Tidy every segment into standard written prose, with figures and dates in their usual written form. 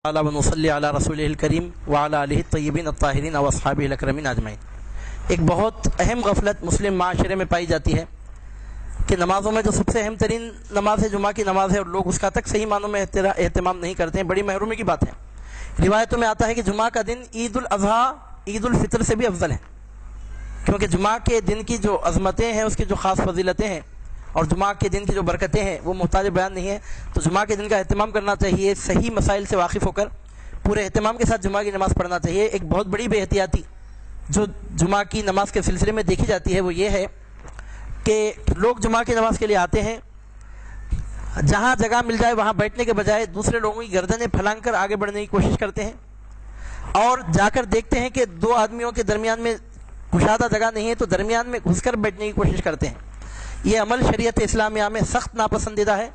ونصلی علی رسولہ الکریم وعلی آلہ الطیبین الطاہرین و اصحابہ الاکرمین اجمعین۔ ایک بہت اہم غفلت مسلم معاشرے میں پائی جاتی ہے کہ نمازوں میں جو سب سے اہم ترین نماز ہے جمعہ کی نماز ہے، اور لوگ اس کا تک صحیح معنوں میں اہتمام نہیں کرتے ہیں۔ بڑی محرومی کی بات ہے۔ روایتوں میں آتا ہے کہ جمعہ کا دن عید الاضحیٰ عید الفطر سے بھی افضل ہے، کیونکہ جمعہ کے دن کی جو عظمتیں ہیں، اس کی جو خاص فضیلتیں ہیں، اور جمعہ کے دن کی جو برکتیں ہیں وہ محتاج بیان نہیں ہیں۔ تو جمعہ کے دن کا اہتمام کرنا چاہیے، صحیح مسائل سے واقف ہو کر پورے اہتمام کے ساتھ جمعہ کی نماز پڑھنا چاہیے۔ ایک بہت بڑی بے احتیاطی جو جمعہ کی نماز کے سلسلے میں دیکھی جاتی ہے وہ یہ ہے کہ لوگ جمعہ کی نماز کے لیے آتے ہیں، جہاں جگہ مل جائے وہاں بیٹھنے کے بجائے دوسرے لوگوں کی گردنیں پھلانگ کر آگے بڑھنے کی کوشش کرتے ہیں، اور جا کر دیکھتے ہیں کہ دو آدمیوں کے درمیان میں کشادہ جگہ نہیں ہے تو درمیان میں گھس کر بیٹھنے کی کوشش کرتے ہیں۔ یہ عمل شریعت اسلامیہ میں سخت ناپسندیدہ ہے،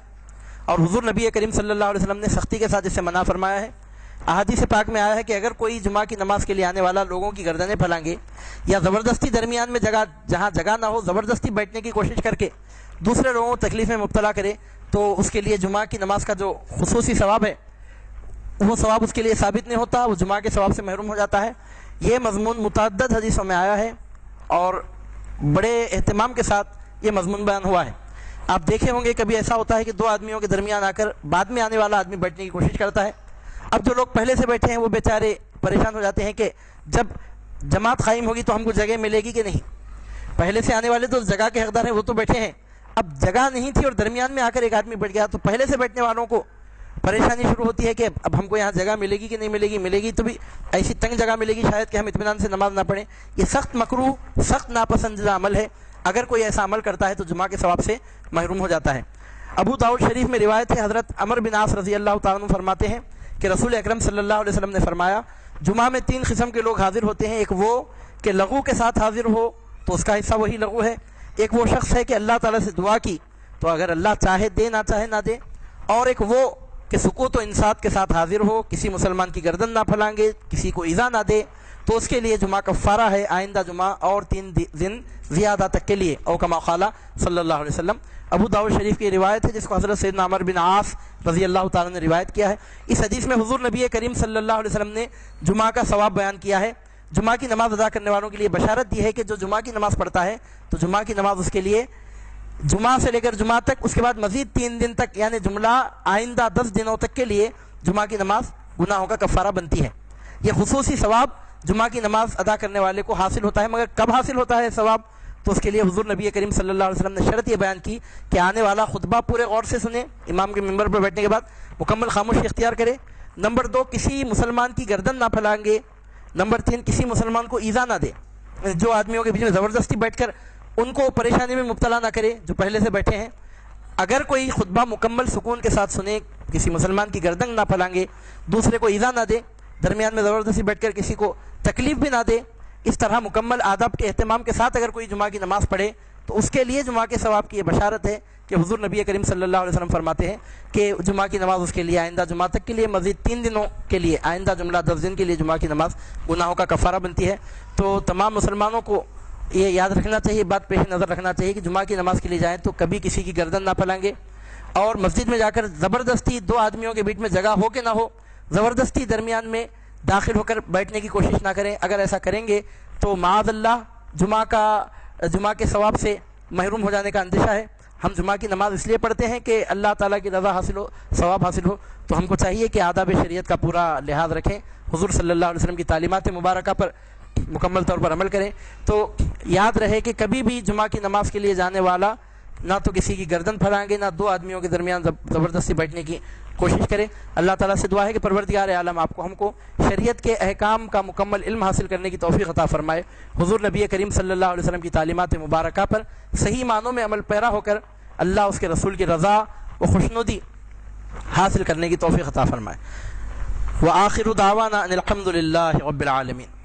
اور حضور نبی کریم صلی اللہ علیہ وسلم نے سختی کے ساتھ اسے منع فرمایا ہے۔ احادیث پاک میں آیا ہے کہ اگر کوئی جمعہ کی نماز کے لیے آنے والا لوگوں کی گردنیں پھلانگے یا زبردستی درمیان میں جہاں جگہ نہ ہو زبردستی بیٹھنے کی کوشش کر کے دوسرے لوگوں کو تکلیف میں مبتلا کرے، تو اس کے لیے جمعہ کی نماز کا جو خصوصی ثواب ہے وہ ثواب اس کے لیے ثابت نہیں ہوتا، وہ جمعہ کے ثواب سے محروم ہو جاتا ہے۔ یہ مضمون متعدد حدیثوں میں آیا ہے اور بڑے اہتمام کے ساتھ یہ مضمون بیان ہوا ہے۔ آپ دیکھے ہوں گے کبھی ایسا ہوتا ہے کہ دو آدمیوں کے درمیان آ کر بعد میں آنے والا آدمی بیٹھنے کی کوشش کرتا ہے۔ اب جو لوگ پہلے سے بیٹھے ہیں وہ بیچارے پریشان ہو جاتے ہیں کہ جب جماعت قائم ہوگی تو ہم کو جگہ ملے گی کہ نہیں۔ پہلے سے آنے والے تو جگہ کے حقدار ہیں، وہ تو بیٹھے ہیں، اب جگہ نہیں تھی اور درمیان میں آ کر ایک آدمی بیٹھ گیا تو پہلے سے بیٹھنے والوں کو پریشانی شروع ہوتی ہے کہ اب ہم کو یہاں جگہ ملے گی کہ نہیں ملے گی، ملے گی تو بھی ایسی تنگ جگہ ملے گی شاید کہ ہم اطمینان سے نماز نہ پڑھیں۔ یہ سخت مکروہ، سخت ناپسندیدہ عمل ہے۔ اگر کوئی ایسا عمل کرتا ہے تو جمعہ کے ثواب سے محروم ہو جاتا ہے۔ ابو داؤد شریف میں روایت ہے، حضرت عمر بن عاص رضی اللہ تعالیٰ عنہ فرماتے ہیں کہ رسول اکرم صلی اللہ علیہ وسلم نے فرمایا، جمعہ میں 3 قسم کے لوگ حاضر ہوتے ہیں، ایک وہ کہ لغو کے ساتھ حاضر ہو تو اس کا حصہ وہی لغو ہے، ایک وہ شخص ہے کہ اللہ تعالیٰ سے دعا کی تو اگر اللہ چاہے دے نہ چاہے نہ دے، اور ایک وہ کہ سکوت و انصات کے ساتھ حاضر ہو، کسی مسلمان کی گردن نہ پھلانگے، کسی کو ایذا نہ دے، تو اس کے لیے جمعہ کفارہ ہے آئندہ جمعہ اور 3 دن زیادہ تک کے لیے، او کما قال صلی اللہ علیہ وسلم۔ ابو داؤد شریف کی روایت ہے جس کو حضرت سیدنا عمر بن عاص رضی اللہ تعالیٰ نے روایت کیا ہے۔ اس حدیث میں حضور نبی کریم صلی اللہ علیہ وسلم نے جمعہ کا ثواب بیان کیا ہے۔ جمعہ کی نماز ادا کرنے والوں کے لیے بشارت دی ہے کہ جو جمعہ کی نماز پڑھتا ہے تو جمعہ کی نماز اس کے لیے جمعہ سے لے کر جمعہ تک، اس کے بعد مزید 3 دن تک، یعنی جملہ آئندہ 10 دنوں تک کے لیے جمعہ کی نماز گناہوں کا کفارہ بنتی ہے۔ یہ خصوصی ثواب جمعہ کی نماز ادا کرنے والے کو حاصل ہوتا ہے، مگر کب حاصل ہوتا ہے ثواب؟ تو اس کے لیے حضور نبی کریم صلی اللہ علیہ وسلم نے شرط یہ بیان کی کہ آنے والا خطبہ پورے غور سے سنے، امام کے منبر پر بیٹھنے کے بعد مکمل خاموشی اختیار کرے، نمبر 2 کسی مسلمان کی گردن نہ پھلانگے، نمبر 3 کسی مسلمان کو ایذا نہ دے، جو آدمیوں کے بیچ میں زبردستی بیٹھ کر ان کو پریشانی میں مبتلا نہ کرے جو پہلے سے بیٹھے ہیں۔ اگر کوئی خطبہ مکمل سکون کے ساتھ سنے، کسی مسلمان کی گردن نہ پھلانگے، دوسرے کو ایذا نہ دے، درمیان میں زبردستی بیٹھ کر کسی کو تکلیف بھی نہ دے، اس طرح مکمل آداب کے اہتمام کے ساتھ اگر کوئی جمعہ کی نماز پڑھے تو اس کے لیے جمعہ کے ثواب کی یہ بشارت ہے کہ حضور نبی کریم صلی اللہ علیہ وسلم فرماتے ہیں کہ جمعہ کی نماز اس کے لیے آئندہ جمعہ تک کے لیے مزید 3 دنوں کے لیے، آئندہ جملہ 10 دن کے لیے جمعہ کی نماز گناہوں کا کفارہ بنتی ہے۔ تو تمام مسلمانوں کو یہ یاد رکھنا چاہیے، بات پیش نظر رکھنا چاہیے کہ جمعہ کی نماز کے لیے جائیں تو کبھی کسی کی گردن نہ پھلانگے، اور مسجد میں جا کر زبردستی 2 آدمیوں کے بیچ میں جگہ ہو کہ نہ ہو زبردستی درمیان میں داخل ہو کر بیٹھنے کی کوشش نہ کریں۔ اگر ایسا کریں گے تو معاذ اللہ جمعہ کے ثواب سے محروم ہو جانے کا اندیشہ ہے۔ ہم جمعہ کی نماز اس لیے پڑھتے ہیں کہ اللہ تعالیٰ کی رضا حاصل ہو، ثواب حاصل ہو، تو ہم کو چاہیے کہ آداب شریعت کا پورا لحاظ رکھیں، حضور صلی اللہ علیہ وسلم کی تعلیمات مبارکہ پر مکمل طور پر عمل کریں۔ تو یاد رہے کہ کبھی بھی جمعہ کی نماز کے لیے جانے والا نہ تو کسی کی گردن پھلانگے، نہ 2 آدمیوں کے درمیان زبردستی بیٹھنے کی کوشش کرے۔ اللہ تعالیٰ سے دعا ہے کہ پروردگار عالم آپ کو ہم کو شریعت کے احکام کا مکمل علم حاصل کرنے کی توفیق عطا فرمائے، حضور نبی کریم صلی اللہ علیہ وسلم کی تعلیمات مبارکہ پر صحیح معنوں میں عمل پیرا ہو کر اللہ اس کے رسول کی رضا و خوشنودی حاصل کرنے کی توفیق عطا فرمائے۔ وآخر دعوانا ان الحمد للہ رب العالمین۔